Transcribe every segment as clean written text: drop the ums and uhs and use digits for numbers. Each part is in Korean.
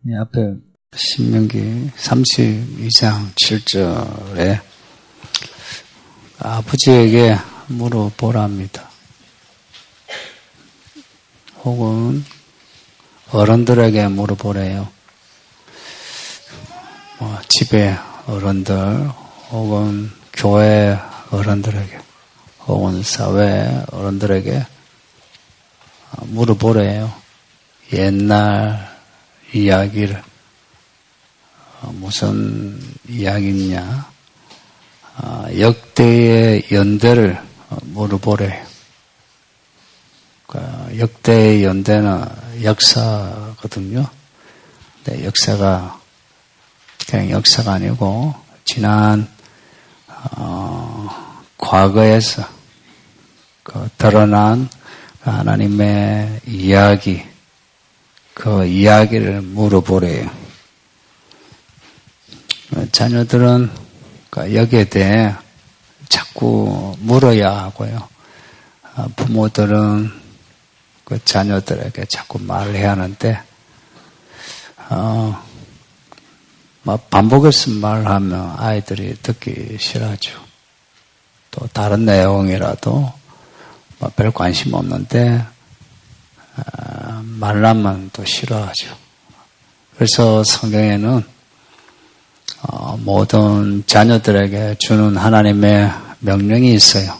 이 앞에 신명기 32장 7절에 아버지에게 물어보랍니다. 혹은 어른들에게 물어보래요. 집에 어른들 혹은 교회 어른들에게 혹은 사회 어른들에게 물어보래요. 옛날 이야기를 무슨 이야기냐 역대의 연대를 물어보래요. 역대의 연대는 역사거든요. 근데 역사가 그냥 역사가 아니고 지난 과거에서 드러난 하나님의 이야기, 그 이야기를 물어보래요. 자녀들은 여기에 대해 자꾸 물어야 하고요. 부모들은 그 자녀들에게 자꾸 말을 해야 하는데, 반복해서 말하면 아이들이 듣기 싫어하죠. 또 다른 내용이라도 별 관심 없는데, 말하면 또 싫어하죠. 그래서 성경에는 모든 자녀들에게 주는 하나님의 명령이 있어요.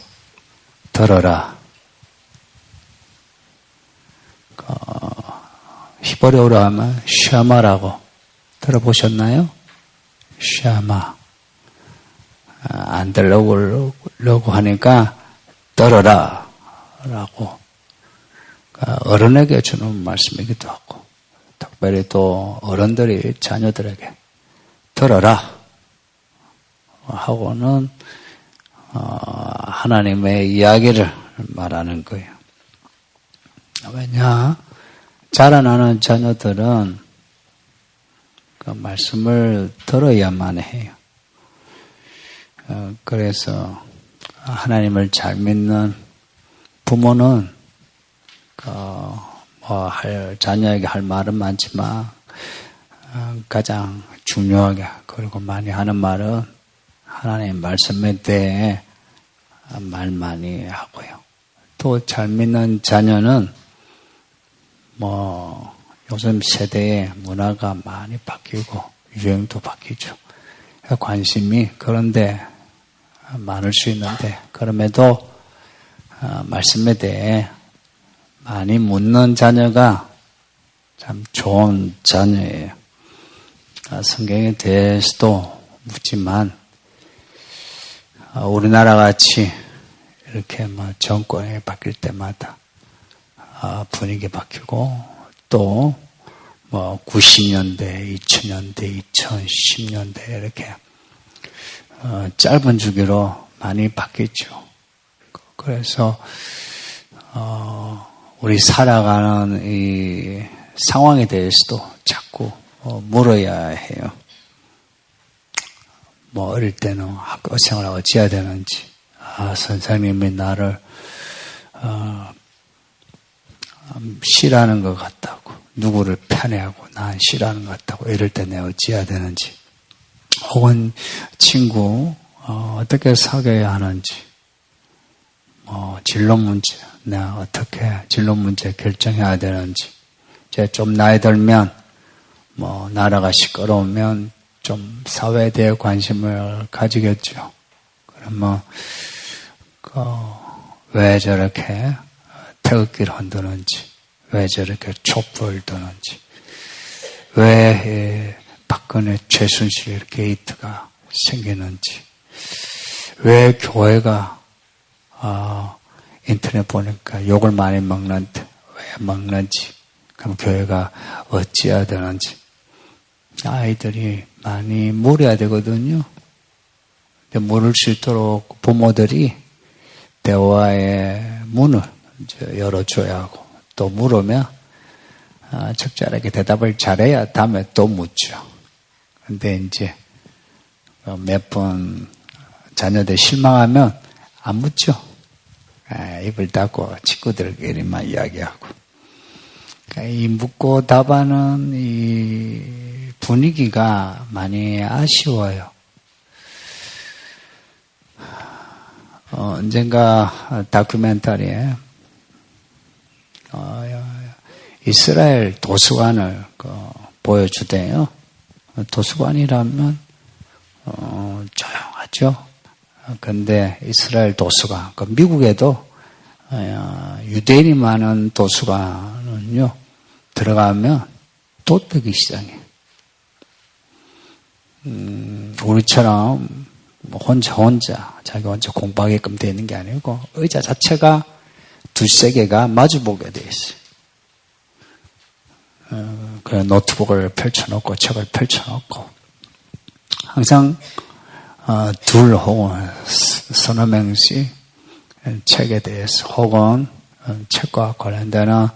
들어라. 히브리어로 하면 샤마라고 들어보셨나요? 샤마. 안 들으려고 하니까 들어라 라고 어른에게 주는 말씀이기도 하고 특별히 또 어른들이 자녀들에게 들어라 하고는 하나님의 이야기를 말하는 거예요. 왜냐? 자라나는 자녀들은 그 말씀을 들어야만 해요. 그래서 하나님을 잘 믿는 부모는 자녀에게 할 말은 많지만 가장 중요하게 그리고 많이 하는 말은 하나님의 말씀에 대해 말 많이 하고요. 또 잘 믿는 자녀는 요즘 세대의 문화가 많이 바뀌고 유행도 바뀌죠. 관심이 그런데 많을 수 있는데 그럼에도 말씀에 대해 많이 묻는 자녀가 참 좋은 자녀예요. 성경에 대해서도 묻지만 우리나라 같이 이렇게 정권이 바뀔 때마다 분위기 바뀌고 또 90년대, 2000년대, 2010년대 이렇게 짧은 주기로 많이 바뀌죠. 그래서 우리 살아가는 이 상황에 대해서도 자꾸 물어야 해요. 어릴 때는 학교 생활을 어찌해야 되는지, 선생님이 나를 싫어하는 것 같다고, 누구를 편애하고 난 싫어하는 것 같다고 이럴 때 내가 어찌해야 되는지, 혹은 친구 어떻게 사귀어야 하는지, 진로 문제, 내가 어떻게 진로 문제 결정해야 되는지, 이제 좀 나이 들면 나라가 시끄러우면 좀 사회에 대해 관심을 가지겠죠. 그러면 왜 저렇게 태극기를 흔드는지, 왜 저렇게 촛불을 드는지, 왜 박근혜 최순실 게이트가 생기는지, 왜 교회가 인터넷 보니까 욕을 많이 먹는데 왜 먹는지, 그럼 교회가 어찌해야 되는지 아이들이 많이 물어야 되거든요. 물을 수 있도록 부모들이 대화의 문을 열어줘야 하고 또 물으면 적절하게 대답을 잘해야 다음에 또 묻죠. 근데 이제 몇 번 자녀들 실망하면 안 묻죠. 입을 닫고 친구들끼리만 이야기하고. 이 묻고 답하는 이 분위기가 많이 아쉬워요. 언젠가 다큐멘터리에 이스라엘 도서관을 보여주대요. 도서관이라면 조용하죠. 그런데 이스라엘 도서관, 미국에도 유대인이 많은 도서관은요, 들어가면 돛대기 시장이에요. 우리처럼 자기 혼자 공부하게끔 되어 있는 게 아니고 의자 자체가 두세 개가 마주보게 되어 있어요. 그래 노트북을 펼쳐놓고 책을 펼쳐놓고 항상 둘 혹은 서너 명씩 책에 대해서 혹은 책과 관련되는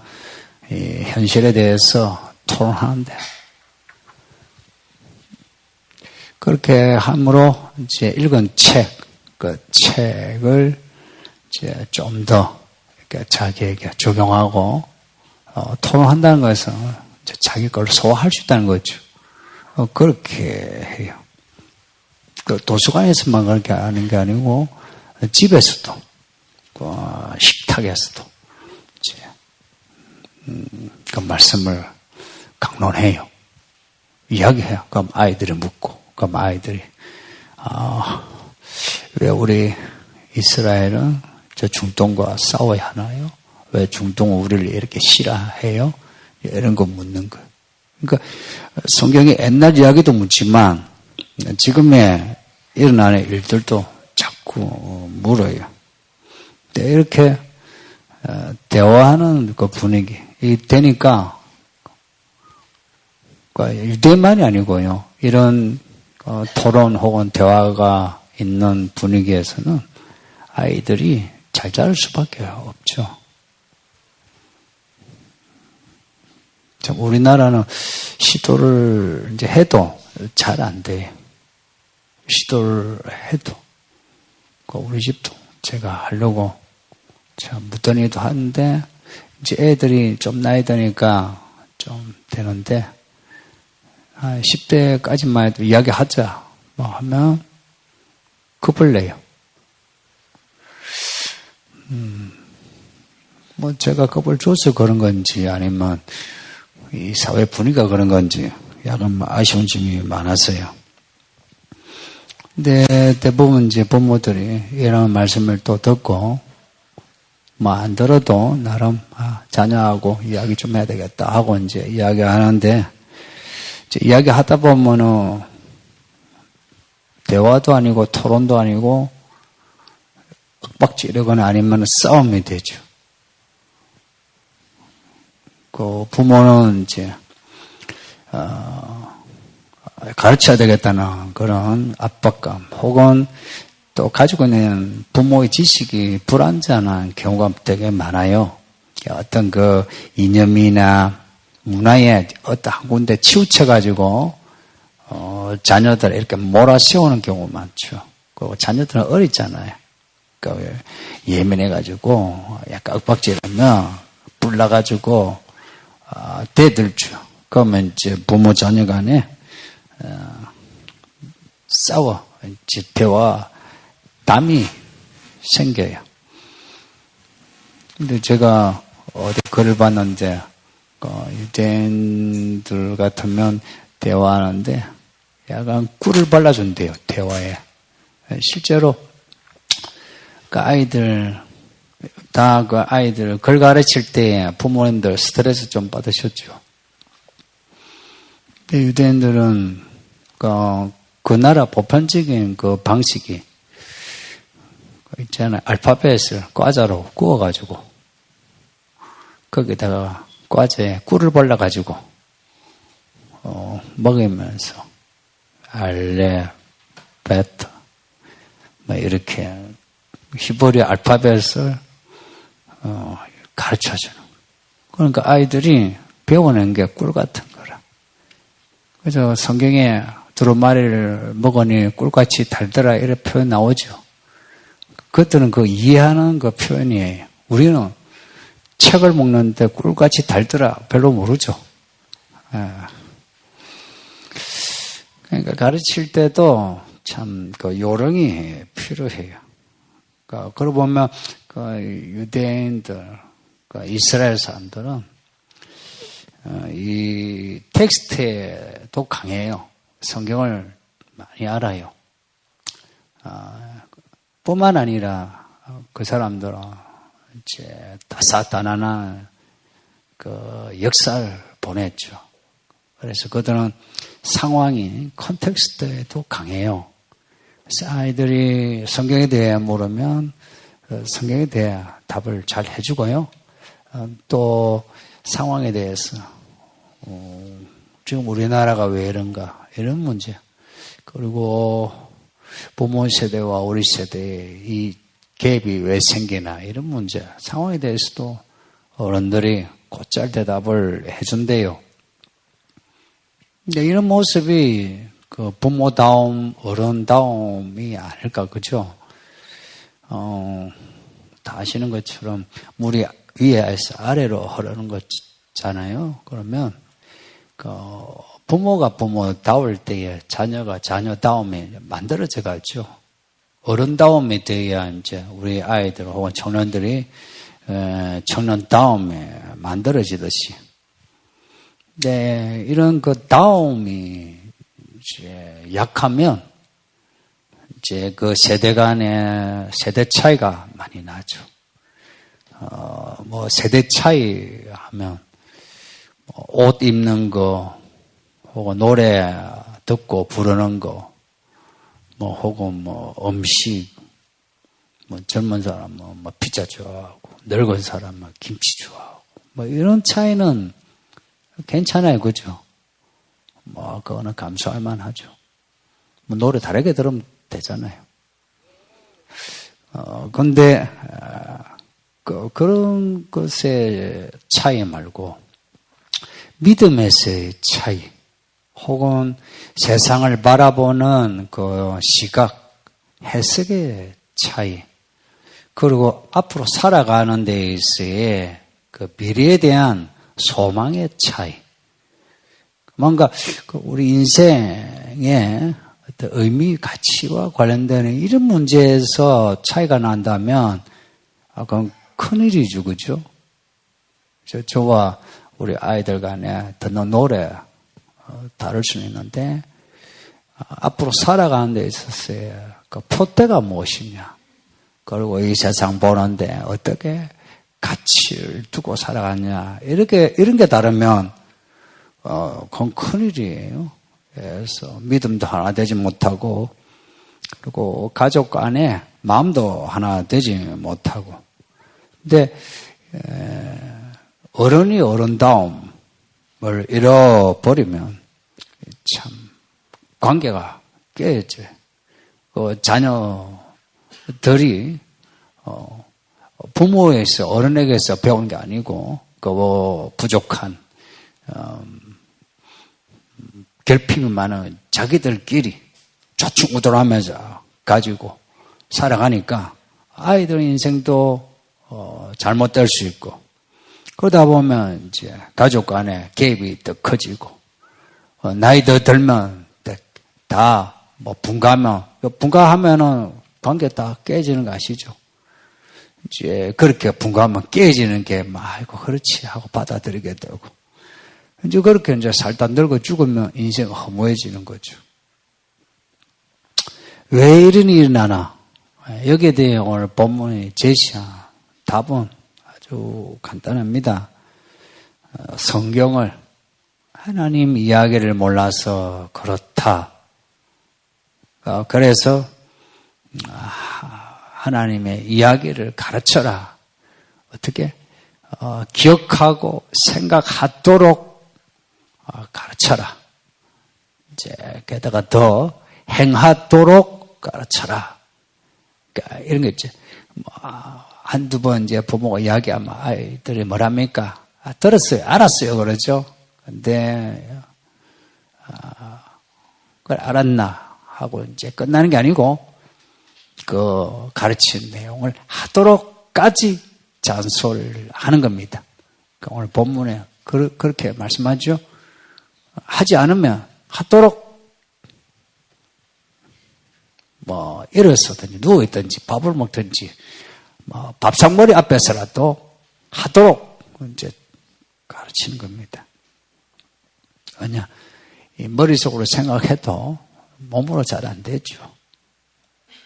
이 현실에 대해서 토론하는데 그렇게 함으로 이제 읽은 그 책을 이제 좀 더 자기에게 적용하고 토론한다는 것은 자기 걸 소화할 수 있다는 거죠. 그렇게 해요. 그 도서관에서만 그렇게 하는 게 아니고 집에서도 식탁에서도 이제 그 말씀을 강론해요. 이야기해요. 그럼 아이들이 묻고, 그럼 아이들이 왜 우리 이스라엘은 저 중동과 싸워야 하나요? 왜 중동은 우리를 이렇게 싫어해요? 이런 거 묻는 거예요. 그러니까 성경의 옛날 이야기도 묻지만 지금의 일어나는 일들도 자꾸 물어요. 이렇게 대화하는 그 분위기 되니까 유대만이 아니고요. 이런 토론 혹은 대화가 있는 분위기에서는 아이들이 잘 자랄 수밖에 없죠. 우리나라는 시도를 이제 해도 잘 안 돼요. 시도를 해도. 우리 집도 제가 하려고 무던히도 하는데, 이제 애들이 좀 나이 드니까 좀 되는데, 10대까지만 해도 이야기하자. 하면, 겁을 내요. 제가 겁을 줘서 그런 건지, 아니면, 이 사회 분위기가 그런 건지, 약간 아쉬운 점이 많았어요. 근데 대부분 이제 부모들이 이런 말씀을 또 듣고, 안 들어도 나름, 자녀하고 이야기 좀 해야 되겠다 하고 이제 이야기 하는데, 이제 이야기 하다 보면은, 대화도 아니고 토론도 아니고, 윽박지르거나 아니면 싸움이 되죠. 그 부모는 이제, 가르쳐야 되겠다는 그런 압박감, 혹은 또 가지고 있는 부모의 지식이 불완전한 경우가 되게 많아요. 어떤 그 이념이나 문화에 어떤 한 군데 치우쳐가지고, 자녀들 이렇게 몰아세우는 경우가 많죠. 그 자녀들은 어리잖아요. 그러니까 예민해가지고 약간 윽박지르면 불 나가지고, 대들죠. 그러면 이제 부모 자녀 간에, 싸워. 이제 대화, 담이 생겨요. 근데 제가 어디 글을 봤는데, 유대인들 같으면 대화하는데, 약간 꿀을 발라준대요, 대화에. 실제로, 그 아이들, 다 그 아이들 글 가르칠 때 부모님들 스트레스 좀 받으셨죠. 근데 유대인들은 그 나라 보편적인 그 방식이 있잖아요. 알파벳을 과자로 구워가지고 거기다가 과자에 꿀을 발라가지고 먹으면서 알레, 베타 이렇게 히브리 알파벳을 가르쳐주는 거예요. 그러니까 아이들이 배워낸 게 꿀 같은 거라. 그래서 성경에 두루마리를 먹으니 꿀같이 달더라 이런 표현 나오죠. 그것들은 그 이해하는 그 표현이에요. 우리는 책을 먹는데 꿀같이 달더라 별로 모르죠. 그러니까 가르칠 때도 참 그 요령이 필요해요. 그러고 보면 그 유대인들, 그 이스라엘 사람들은 이 텍스트에도 강해요. 성경을 많이 알아요. 뿐만 아니라 그 사람들은 이제 다사다난한 그 역사를 보냈죠. 그래서 그들은 상황이 컨텍스트에도 강해요. 그래서 아이들이 성경에 대해 물으면 성경에 대해 답을 잘 해주고요. 또 상황에 대해서 지금 우리나라가 왜 이런가 이런 문제, 그리고 부모 세대와 우리 세대의 이 갭이 왜 생기나 이런 문제, 상황에 대해서도 어른들이 곧잘 대답을 해준대요. 근데 이런 모습이 그 부모다움, 어른다움이 아닐까, 그죠? 다 아시는 것처럼 물이 위에서 아래로 흐르는 거잖아요. 그러면 그 부모가 부모다울 때에 자녀가 자녀다움이 만들어져 가죠. 어른다움이 돼야 이제 우리 아이들 혹은 청년들이 청년다움에 만들어지듯이. 네, 이런 그 다움이 이제 약하면 이제 그 세대 간의 세대 차이가 많이 나죠. 뭐 세대 차이 하면 옷 입는 거, 혹은 노래 듣고 부르는 거, 뭐 혹은 뭐 음식, 뭐 젊은 사람은 뭐 피자 좋아하고, 늙은 사람은 김치 좋아하고, 뭐 이런 차이는 괜찮아요, 그죠? 뭐 그거는 감수할 만하죠. 뭐 노래 다르게 들으면 되잖아요. 근데 그런 것의 차이 말고 믿음에서의 차이, 혹은 세상을 바라보는 그 시각, 해석의 차이, 그리고 앞으로 살아가는 데 있어의 그 미래에 대한 소망의 차이, 뭔가 우리 인생의 어떤 의미, 가치와 관련되는 이런 문제에서 차이가 난다면 그건 큰일이죠, 그죠? 저와 우리 아이들 간에 듣는 노래 다를 수는 있는데, 앞으로 살아가는 데 있어서의 그 표대가 무엇이냐, 그리고 이 세상 보는데 어떻게 가치를 두고 살아가냐, 이런 게 다르면 그건 큰일이에요. 그래서 믿음도 하나 되지 못하고, 그리고 가족 간에 마음도 하나 되지 못하고. 근데 어른이 어른다움을 잃어버리면 참 관계가 깨져요. 그 자녀들이 부모에서, 어른에게서 배운 게 아니고 그 부족한 결핍이 많은 자기들끼리 좌충우돌하면서 가지고 살아가니까 아이들 인생도 잘못될 수 있고, 그러다 보면 이제 가족 간에 갭이 더 커지고, 나이 더 들면 다 뭐 분가하면은 관계 다 깨지는 거 아시죠? 이제 그렇게 분가하면 깨지는 게 아이고 그렇지 하고 받아들이게 되고, 이제 그렇게 이제 살다 늙어 죽으면 인생 허무해지는 거죠. 왜 이런 일이 일어나나? 여기에 대해 오늘 본문이 제시한 답은 아주 간단합니다. 성경을, 하나님 이야기를 몰라서 그렇다. 그래서 하나님의 이야기를 가르쳐라. 어떻게? 기억하고 생각하도록 가르쳐라. 이제 게다가 더 행하도록 가르쳐라. 그러니까 이런 거 있죠. 한두 번 이제 부모가 이야기하면 아이들이 뭐랍니까? 들었어요. 알았어요. 그러죠. 근데, 그걸 알았나? 하고 이제 끝나는 게 아니고, 그 가르친 내용을 하도록까지 잔소리를 하는 겁니다. 그러니까 오늘 본문에 그렇게 말씀하죠. 하지 않으면 하도록 일어서든지 누워있든지 밥을 먹든지 뭐 밥상머리 앞에서라도 하도록 이제 가르치는 겁니다. 왜냐? 이 머릿속으로 생각해도 몸으로 잘 안 되죠.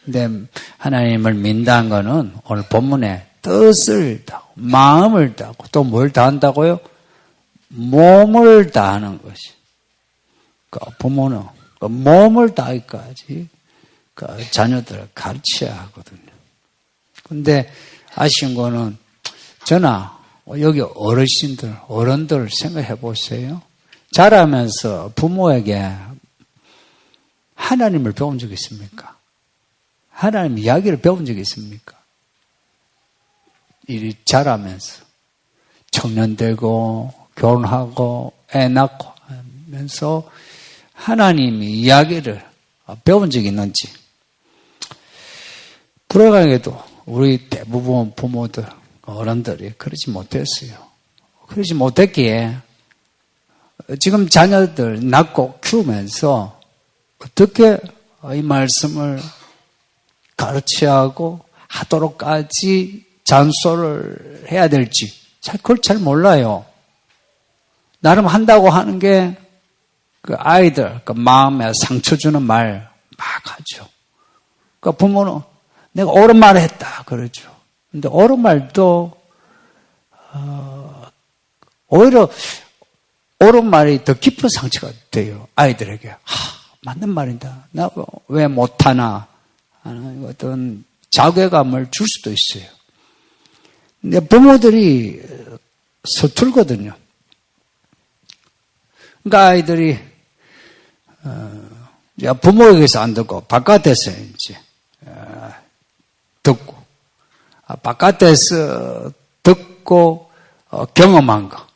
근데 하나님을 민다는 거는 오늘 본문에 뜻을 다하고 마음을 다하고 또 뭘 다한다고요? 몸을 다하는 것이. 그러니까 부모는 몸을 다하기까지 자녀들을 가르쳐야 하거든요. 근데 아쉬운 거는 저나 여기 어르신들, 어른들 생각해 보세요. 자라면서 부모에게 하나님을 배운 적이 있습니까? 하나님 이야기를 배운 적이 있습니까? 이 자라면서 청년 되고 결혼하고 애 낳고 하면서 하나님이 이야기를 배운 적이 있는지. 불행하게도 우리 대부분 부모들, 어른들이 그러지 못했어요. 그러지 못했기에 지금 자녀들 낳고 키우면서 어떻게 이 말씀을 가르쳐야 하고 하도록까지 잔소를 해야 될지 그걸 잘 몰라요. 나름 한다고 하는 게 그 아이들 그 마음에 상처 주는 말 막 하죠. 그 부모는 내가 옳은 말을 했다 그러죠. 근데 옳은 말도 오히려 옳은 말이 더 깊은 상처가 돼요. 아이들에게. 맞는 말이다. 나 왜 못하나 하는 어떤 자괴감을 줄 수도 있어요. 근데 부모들이 서툴거든요. 그러니까 아이들이 부모에게서 안 듣고 바깥에서 이제 듣고 바깥에서 듣고 경험한 거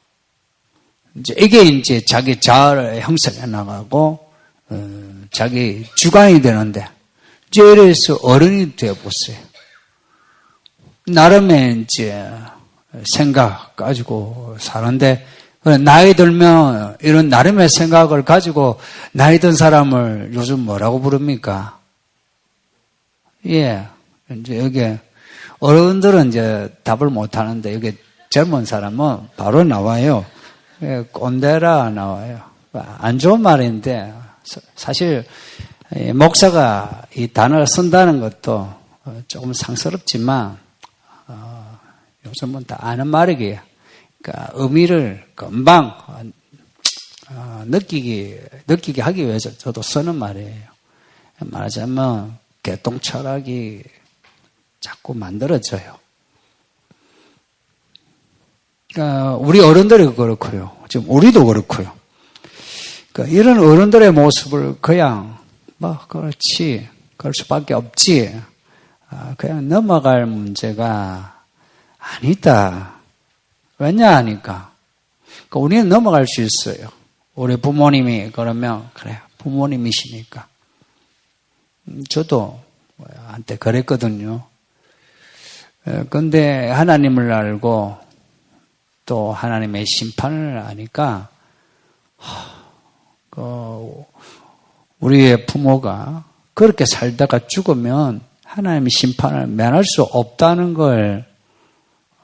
이제 이게 이제 자기 자아를 형성해 나가고 자기 주관이 되는데 이제 이래서 어른이 되어 보세요. 나름의 이제 생각 가지고 사는데 나이 들면 이런 나름의 생각을 가지고 나이 든 사람을 요즘 뭐라고 부릅니까? 예. 이제 여기 어른들은 이제 답을 못 하는데 여기 젊은 사람은 바로 나와요. 예, 꼰대라 나와요. 안 좋은 말인데 사실 목사가 이 단어를 쓴다는 것도 조금 상스럽지만 요즘은 다 아는 말이기에 그러니까 의미를 금방 느끼게 하기 위해서 저도 쓰는 말이에요. 말하자면 개똥 철학이 자꾸 만들어져요. 그러니까 우리 어른들이 그렇고요. 지금 우리도 그렇고요. 그러니까 이런 어른들의 모습을 그냥 그렇지 그럴 수밖에 없지 그냥 넘어갈 문제가 아니다. 왜냐 하니까 우리는 넘어갈 수 있어요. 우리 부모님이 그러면 그래 부모님이시니까 저도 한때 그랬거든요. 그런데 하나님을 알고 또 하나님의 심판을 아니까 우리의 부모가 그렇게 살다가 죽으면 하나님의 심판을 면할 수 없다는 걸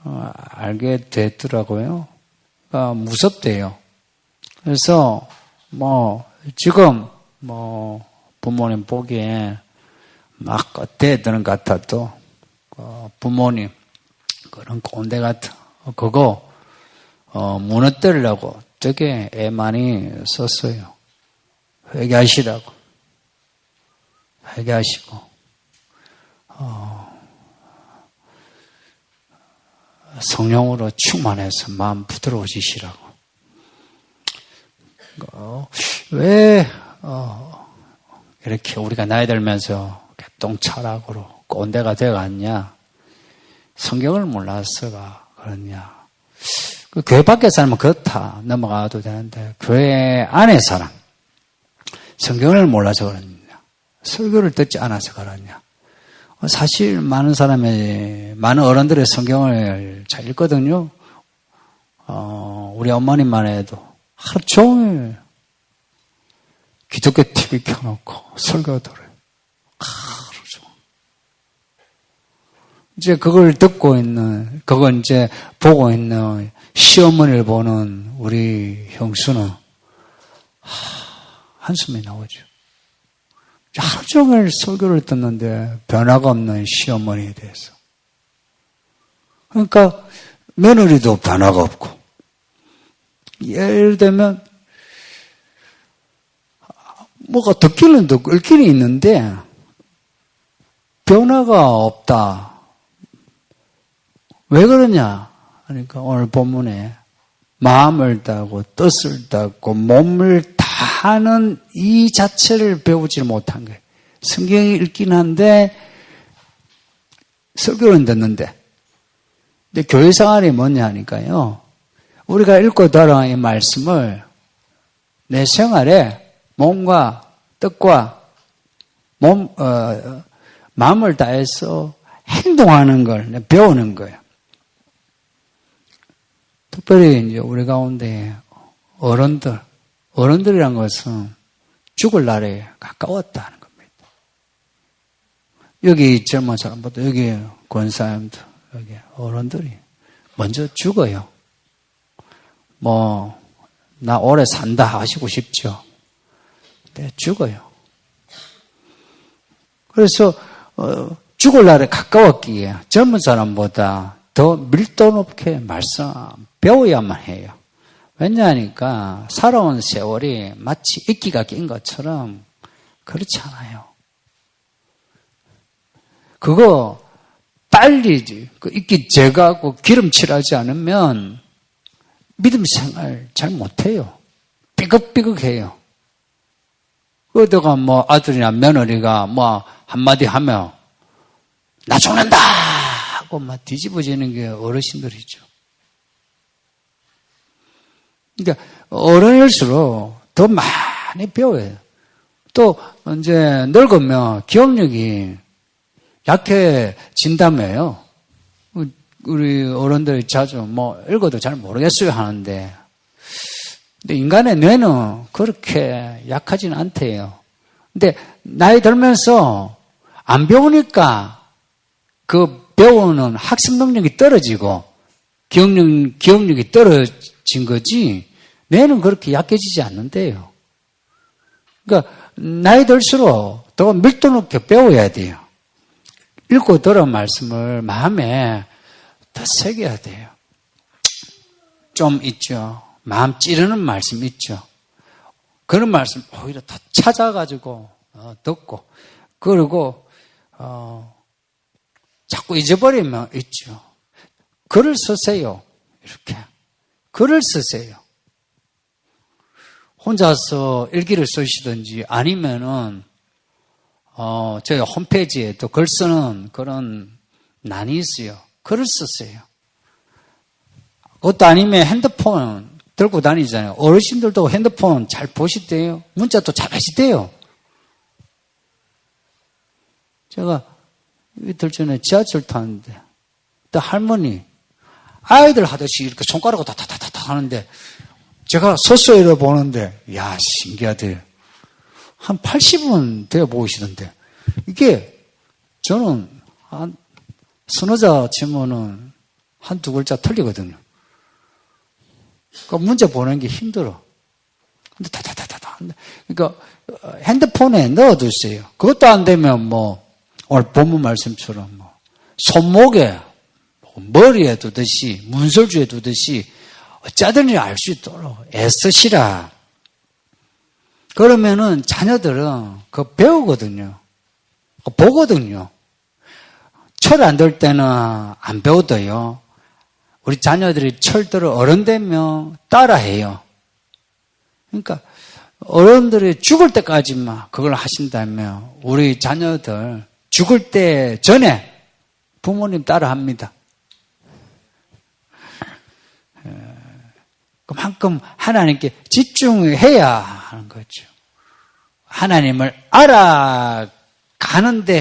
알게 됐더라고요. 무섭대요. 그래서 지금 부모님 보기에 막 겉대드는 것 같아도 부모님 그런 꼰대 같은 그거 무너뜨리려고 되게 애 많이 썼어요. 회개하시라고. 회개하시고 성령으로 충만해서 마음 부드러워지시라고. 왜 이렇게 우리가 나이 들면서 개똥철학으로 꼰대가 되어갔냐? 성경을 몰라서가 그렇냐? 그 교회 밖에 살면 그렇다 넘어가도 되는데 교회 안에 사람 성경을 몰라서 그러냐? 설교를 듣지 않아서 그러냐? 사실 많은 어른들의 성경을 잘 읽거든요. 우리 어머님만 해도 하루 종일 기독교 TV 켜놓고 설교 들어요. 하루 종일. 이제 그걸 듣고 있는, 그걸 이제 보고 있는 시어머니를 보는 우리 형수는 한숨이 나오죠. 하루 종일 설교를 듣는데 변화가 없는 시어머니에 대해서. 그러니까 며느리도 변화가 없고, 예를 들면 뭐가 듣기는 듣고 읽기는 있는데 변화가 없다. 왜 그러냐? 그러니까 오늘 본문에 마음을 다하고 뜻을 다하고 몸을 다하는 이 자체를 배우지 못한 거예요. 성경이 읽긴 한데 설교는 듣는데, 근데 교회 생활이 뭐냐 하니까요, 우리가 읽고 들어온 이 말씀을 내 생활에 몸과 뜻과 마음을 다해서 행동하는 걸 배우는 거예요. 특별히 이제 우리 가운데 어른들이란 것은 죽을 날에 가까웠다는 겁니다. 여기 젊은 사람보다 여기 권사님들, 여기 어른들이 먼저 죽어요. 나 오래 산다 하시고 싶죠. 네, 죽어요. 그래서 죽을 날에 가까웠기에 젊은 사람보다 더 밀도 높게 말씀 배워야만 해요. 왜냐하니까 살아온 세월이 마치 이끼가 낀 것처럼 그렇지 않아요. 그거 빨리 그 이끼 제거하고 기름칠하지 않으면 믿음 생활 잘 못해요. 삐걱삐걱해요. 그러다가 아들이나 며느리가 한마디 하면 나 죽는다 하고 막 뒤집어지는 게 어르신들이죠. 그러니까 어른일수록 더 많이 배워요. 또 이제 늙으면 기억력이 약해진다며요. 우리 어른들이 자주 읽어도 잘 모르겠어요 하는데, 근데 인간의 뇌는 그렇게 약하지는 않대요. 근데 나이 들면서 안 배우니까 그 배우는 학습 능력이 떨어지고 기억력이 떨어진 거지, 뇌는 그렇게 약해지지 않는데요. 그러니까 나이 들수록 더 밀도 높게 배워야 돼요. 읽고 들은 말씀을 마음에 더 새겨야 돼요. 좀 있죠. 마음 찌르는 말씀 있죠. 그런 말씀 오히려 더 찾아가지고 듣고, 그리고 자꾸 잊어버리면 있죠. 글을 쓰세요. 이렇게 글을 쓰세요. 혼자서 일기를 쓰시든지 아니면은 저희 홈페이지에 또 글 쓰는 그런 난이 있어요. 글을 쓰세요. 그것도 아니면 핸드폰 들고 다니잖아요. 어르신들도 핸드폰 잘 보시대요. 문자도 잘 하시대요. 제가 이틀 전에 지하철 타는데 또 할머니 아이들 하듯이 이렇게 손가락으로 다다다다 하는데 제가 서서히 보는데, 야, 신기하대요. 한 80은 되어 보이시던데, 이게 저는 한 서너 자 치면은 한두 글자 틀리거든요. 그러니까 문제 보내는 게 힘들어. 근데 다다다다다. 그러니까 핸드폰에 넣어두세요. 그것도 안 되면 오늘 본문 말씀처럼 손목에 머리에 두듯이 문설주에 두듯이 어쩌든지 알 수 있도록 애쓰시라. 그러면은 자녀들은 그거 배우거든요. 그거 보거든요. 철 안 들 때는 안 배우더요. 우리 자녀들이 철들어 어른 되면 따라해요. 그러니까 어른들이 죽을 때까지만 그걸 하신다면 우리 자녀들 죽을 때 전에 부모님 따라합니다. 그만큼 하나님께 집중해야 하는 거죠. 하나님을 알아가는데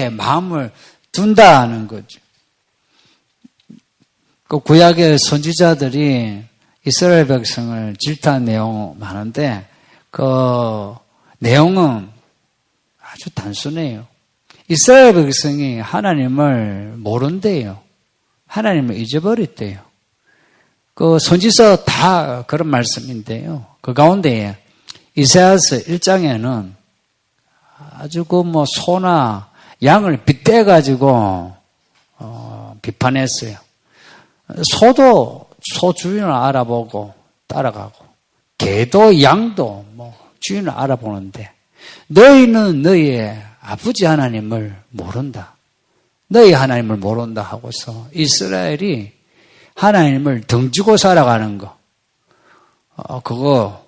마음을 둔다는 거죠. 그 구약의 선지자들이 이스라엘 백성을 질타한 내용 많은데 그 내용은 아주 단순해요. 이스라엘 백성이 하나님을 모른대요. 하나님을 잊어버렸대요. 그 선지서 다 그런 말씀인데요. 그 가운데 이사야서 1장에는 아주 그 뭐 소나 양을 빗대가지고 비판했어요. 소도 소 주인을 알아보고 따라가고 개도 양도 뭐 주인을 알아보는데 너희는 너희의 아버지 하나님을 모른다. 너희 하나님을 모른다 하고서 이스라엘이 하나님을 등지고 살아가는 거 그거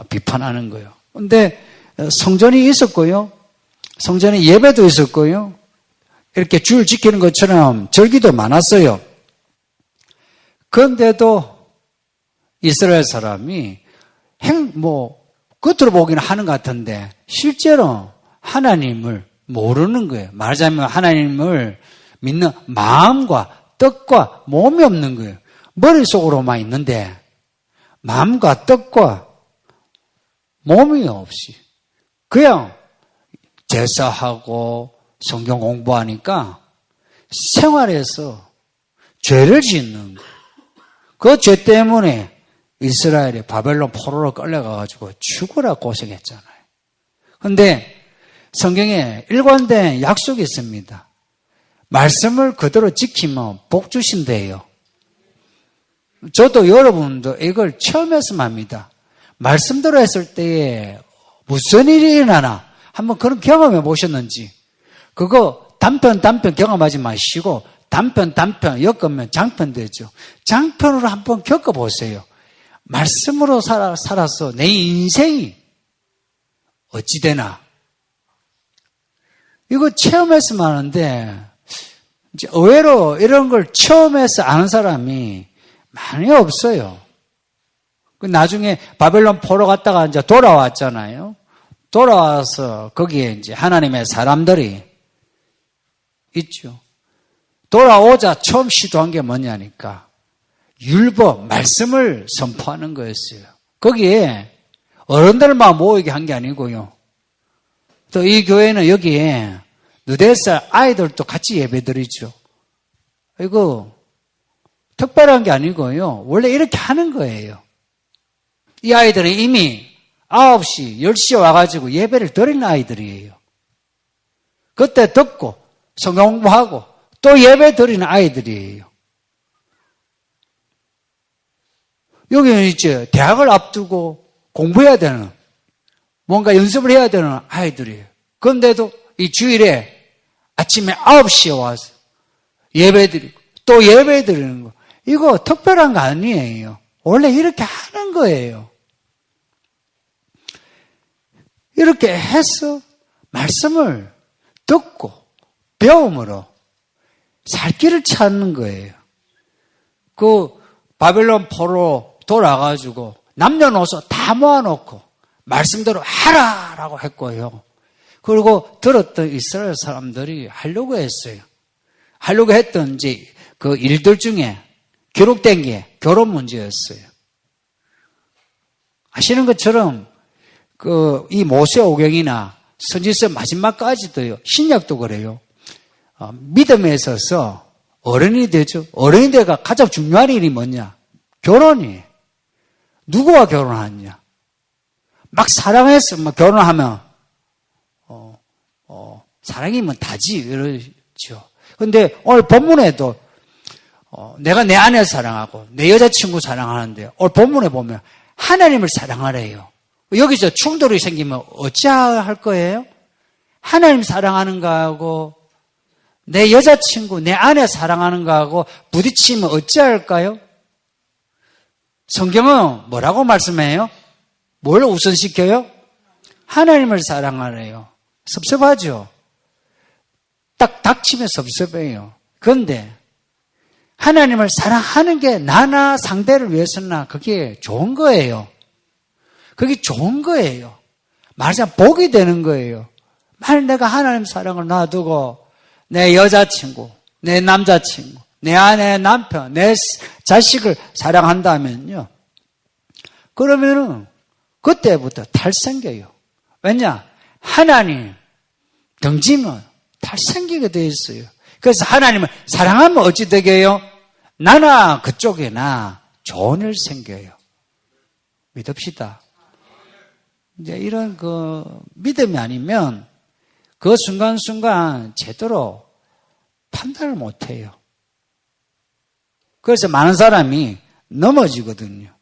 비판하는 거예요. 근데 성전이 있었고요. 성전에 예배도 있었고요. 이렇게 줄 지키는 것처럼 절기도 많았어요. 그런데도 이스라엘 사람이 겉으로 보기는 하는 것 같은데 실제로 하나님을 모르는 거예요. 말하자면 하나님을 믿는 마음과 뜻과 몸이 없는 거예요. 머릿속으로만 있는데 마음과 뜻과 몸이 없이 그냥 제사하고 성경 공부하니까 생활에서 죄를 짓는 거예요. 그 죄 때문에 이스라엘이 바벨론 포로로 끌려가가지고 죽으라 고생했잖아요. 그런데 성경에 일관된 약속이 있습니다. 말씀을 그대로 지키면 복 주신대요. 저도 여러분도 이걸 처음 했으면 합니다. 말씀대로 했을 때에 무슨 일이 일어나나 한번 그런 경험해 보셨는지 그거 단편 경험하지 마시고 단편 엮으면 장편 되죠. 장편으로 한번 겪어보세요. 말씀으로 살아서 내 인생이 어찌 되나 이거 체험했으면 하는데 이제 의외로 이런 걸 체험해서 아는 사람이 많이 없어요. 나중에 바벨론 포로 갔다가 이제 돌아왔잖아요. 돌아와서 거기에 이제 하나님의 사람들이 있죠. 돌아오자 처음 시도한 게 뭐냐니까 율법, 말씀을 선포하는 거였어요. 거기에 어른들만 모이게 한 게 아니고요. 또 이 교회는 여기에 4살 아이들도 같이 예배드리죠. 이거 특별한 게 아니고요. 원래 이렇게 하는 거예요. 이 아이들이 이미 9시, 10시에 와가지고 예배를 드리는 아이들이에요. 그때 듣고 성경 공부하고 또 예배 드리는 아이들이에요. 여기는 이제 대학을 앞두고 공부해야 되는 뭔가 연습을 해야 되는 아이들이에요. 그런데도 이 주일에 아침에 9시에 와서 예배드리고 또 예배드리는 거 이거 특별한 거 아니에요. 원래 이렇게 하는 거예요. 이렇게 해서 말씀을 듣고 배움으로 살 길을 찾는 거예요. 그 바벨론 포로 돌아가지고 남녀노소 다 모아놓고 말씀대로 하라라고 했고요. 그리고 들었던 이스라엘 사람들이 하려고 했어요. 하려고 했던 이제 그 일들 중에 기록된 게 결혼 문제였어요. 아시는 것처럼 이 모세오경이나 선지서 마지막까지도요. 신약도 그래요. 믿음에 있어서 어른이 되죠. 어른이 되가 가장 중요한 일이 뭐냐? 결혼이. 누구와 결혼하느냐? 막 사랑해서 막 결혼하면 사랑이면 다지 이러죠. 근데 오늘 본문에도 내가 내 아내 사랑하고 내 여자친구 사랑하는데 오늘 본문에 보면 하나님을 사랑하래요. 여기서 충돌이 생기면 어찌할 거예요? 하나님 사랑하는 거하고 내 여자친구, 내 아내 사랑하는 거하고 부딪히면 어찌할까요? 성경은 뭐라고 말씀해요? 뭘 우선시켜요? 하나님을 사랑하래요. 섭섭하죠? 딱 닥치면 섭섭해요. 그런데 하나님을 사랑하는 게 나나 상대를 위해서나 그게 좋은 거예요. 그게 좋은 거예요. 말하자면 복이 되는 거예요. 만약 내가 하나님 사랑을 놔두고 내 여자친구, 내 남자친구, 내 아내, 남편, 내 자식을 사랑한다면요. 그러면은 그때부터 탈생겨요. 왜냐? 하나님 등지면 탈생기게 돼 있어요. 그래서 하나님을 사랑하면 어찌 되게요? 나나 그쪽에나 좋은 일 생겨요. 믿읍시다. 이제 이런 믿음이 아니면 그 순간순간 제대로 판단을 못 해요. 그래서 많은 사람이 넘어지거든요.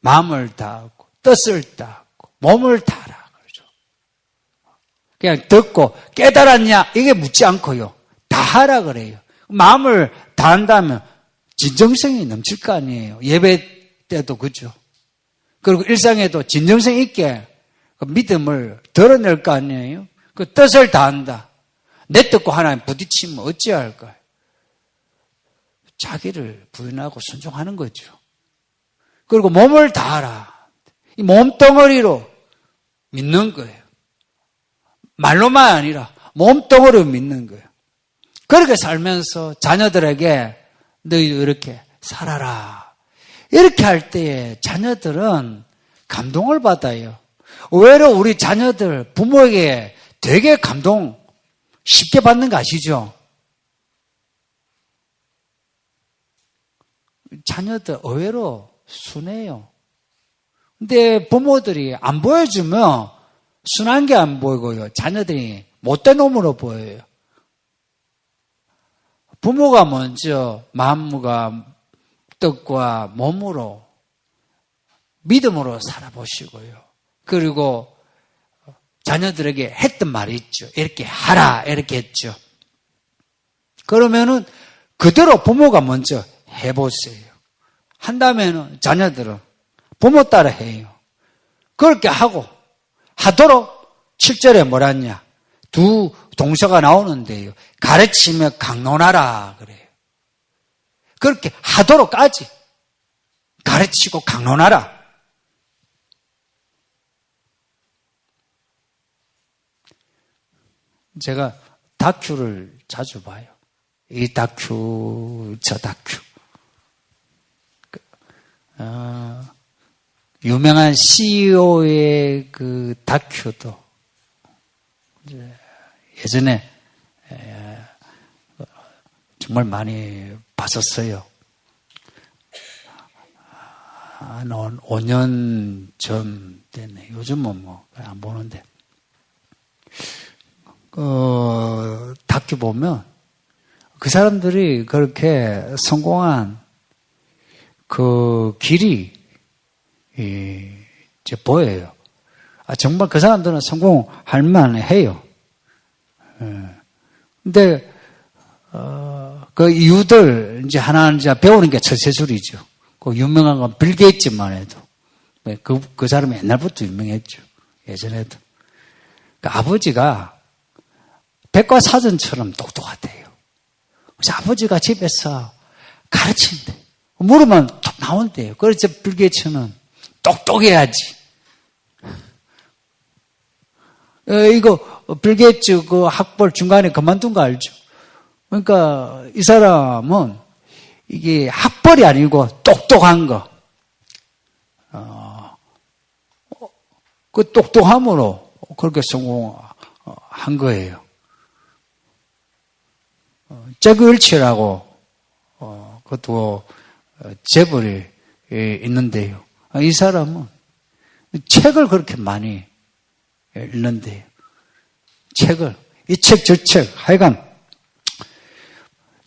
마음을 다하고, 뜻을 다하고, 몸을 다하라. 그러죠. 그냥 듣고, 깨달았냐? 이게 묻지 않고요. 다하라 그래요. 마음을 다한다면 진정성이 넘칠 거 아니에요. 예배 때도 그죠. 그리고 일상에도 진정성 있게 그 믿음을 드러낼 거 아니에요. 그 뜻을 다한다. 내 뜻과 하나님 부딪히면 어찌할까요? 자기를 부인하고 순종하는 거죠. 그리고 몸을 다하라. 이 몸뚱어리로 믿는 거예요. 말로만 아니라 몸뚱어리로 믿는 거예요. 그렇게 살면서 자녀들에게 너희 이렇게 살아라. 이렇게 할 때에 자녀들은 감동을 받아요. 의외로 우리 자녀들 부모에게 되게 감동 쉽게 받는 거 아시죠? 자녀들 의외로 순해요. 근데 부모들이 안 보여주면 순한 게 안 보이고요. 자녀들이 못된 놈으로 보여요. 부모가 먼저 마음과 뜻과 몸으로 믿음으로 살아보시고요. 그리고 자녀들에게 했던 말이 있죠. 이렇게 하라 이렇게 했죠. 그러면은 그대로 부모가 먼저 해보세요. 한다면은 자녀들은 부모 따라 해요. 그렇게 하고 하도록 7절에 뭐랬냐? 두 동서가 나오는데요. 가르치며 강론하라 그래요. 그렇게 하도록까지 가르치고 강론하라. 제가 다큐를 자주 봐요. 이 다큐, 저 다큐. 유명한 CEO의 그 다큐도 예전에 정말 많이 봤었어요. 한 5년 전 됐네. 요즘은 뭐 안 보는데. 다큐 보면 그 사람들이 그렇게 성공한 그 길이 이제 보여요. 정말 그 사람들은 성공할 만해요. 근데 그 이유들 이제 하나 이제 배우는 게 처세술이죠. 그 유명한 건 빌 게이츠만 해도 그 사람이 옛날부터 유명했죠. 예전에도. 그 아버지가 백과사전처럼 똑똑하대요. 그래서 아버지가 집에서 가르친대. 물으면 톡 나온대요. 그래서 빌 게이츠는 똑똑해야지. 이거 빌 게이츠 그 학벌 중간에 그만둔 거 알죠? 그러니까 이 사람은 이게 학벌이 아니고 똑똑한 거. 그 똑똑함으로 그렇게 성공한 거예요. 잭 윌치라고 그것도 재벌이 있는데요. 이 사람은 책을 그렇게 많이 읽는데요. 책을 이 책 저 책 하여간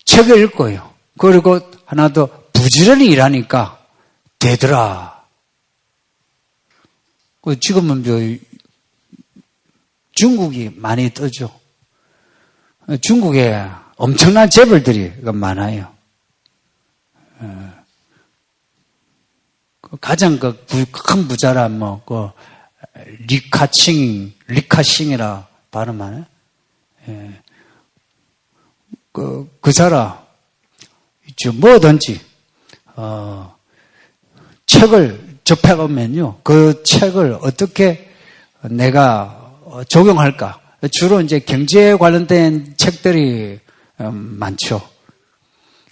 책을 읽고요. 그리고 하나 더 부지런히 일하니까 되더라. 지금은 중국이 많이 뜨죠. 중국에 엄청난 재벌들이 많아요. 가장 큰 부자란 리카싱이라 발음하네. 그 사람 뭐든지 책을 접해보면요, 그 책을 어떻게 내가 적용할까? 주로 이제 경제에 관련된 책들이 많죠.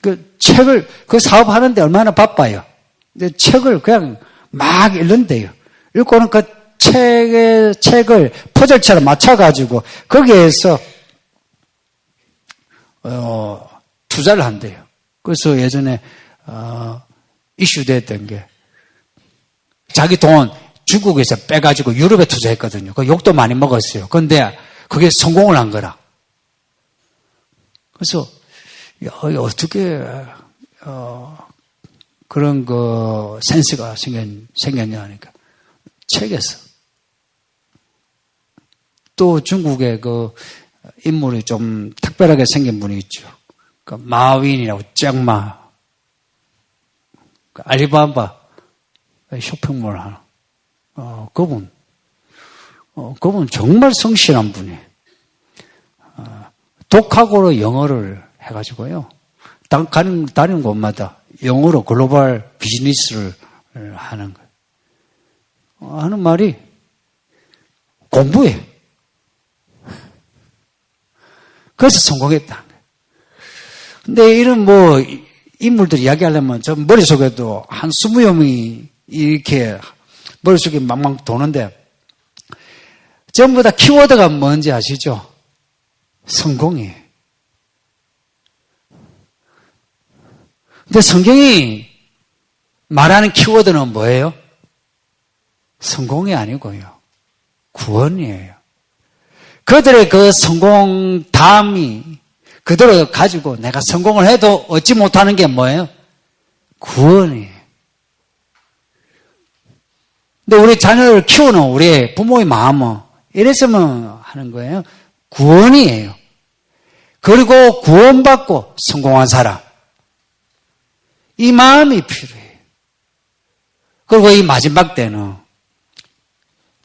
그 책을 그 사업하는데 얼마나 바빠요. 근데 책을 그냥 막 읽는데요. 읽고는 그 책을 퍼즐처럼 맞춰가지고 거기에서 투자를 한대요. 그래서 예전에 이슈됐던 게 자기 돈 중국에서 빼가지고 유럽에 투자했거든요. 그 욕도 많이 먹었어요. 그런데 그게 성공을 한 거라. 그래서 어떻게 그런 그 센스가 생겼냐 하니까 책에서. 또 중국의 그 인물이 좀 특별하게 생긴 분이 있죠. 그 마윈이라고 짱마. 그 알리바바 쇼핑몰 하나. 그분 정말 성실한 분이에요. 독학으로 영어를 해가지고요. 다른 곳마다 영어로 글로벌 비즈니스를 하는 거예요. 하는 말이 공부해. 그래서 성공했다는 거예요. 근데 이런 인물들 이야기하려면 저 머릿속에도 한 20여 명이 이렇게 머릿속에 망망 도는데 전부 다 키워드가 뭔지 아시죠? 성공이에요. 근데 성경이 말하는 키워드는 뭐예요? 성공이 아니고요. 구원이에요. 그들의 그 성공담이 그대로 가지고 내가 성공을 해도 얻지 못하는 게 뭐예요? 구원이에요. 근데 우리 자녀를 키우는 우리 부모의 마음은 이랬으면 하는 거예요. 구원이에요. 그리고 구원받고 성공한 사람. 이 마음이 필요해요. 그리고 이 마지막 때는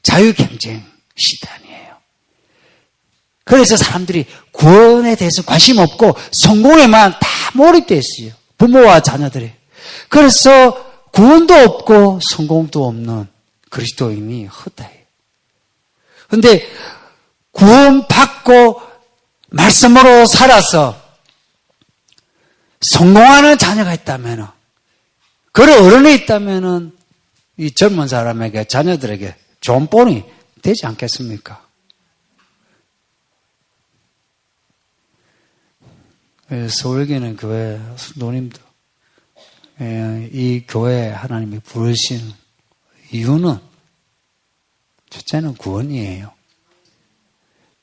자유경쟁 시대 아니에요. 그래서 사람들이 구원에 대해서 관심 없고 성공에만 다 몰입되어 있어요. 부모와 자녀들이. 그래서 구원도 없고 성공도 없는 그리스도인이 헛다해요. 그런데 구원받고 말씀으로 살아서 성공하는 자녀가 있다면, 그런 어른이 있다면 이 젊은 사람에게, 자녀들에게 좋은 본이 되지 않겠습니까? 서울교회는 교회 노님도 이 교회에 하나님이 부르신 이유는 첫째는 구원이에요.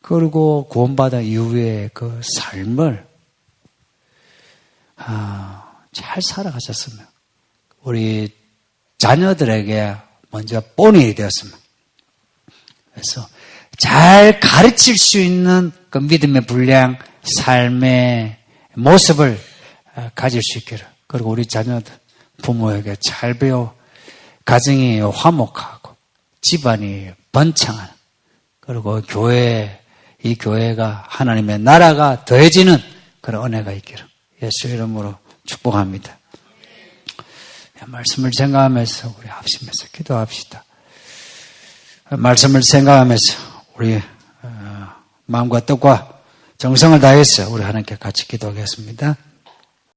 그리고 구원받은 이후에 그 삶을 잘 살아가셨으면, 우리 자녀들에게 먼저 본이 되었으면, 그래서 잘 가르칠 수 있는 그 믿음의 분량, 삶의 모습을 가질 수 있기를. 그리고 우리 자녀들, 부모에게 잘 배워 가정이 화목하고 집안이 번창하는, 그리고 이 교회가 하나님의 나라가 더해지는 그런 은혜가 있기를 예수 이름으로 축복합니다. 말씀을 생각하면서 우리 합심해서 기도합시다. 말씀을 생각하면서 우리 마음과 뜻과 정성을 다해서 우리 하나님께 같이 기도하겠습니다.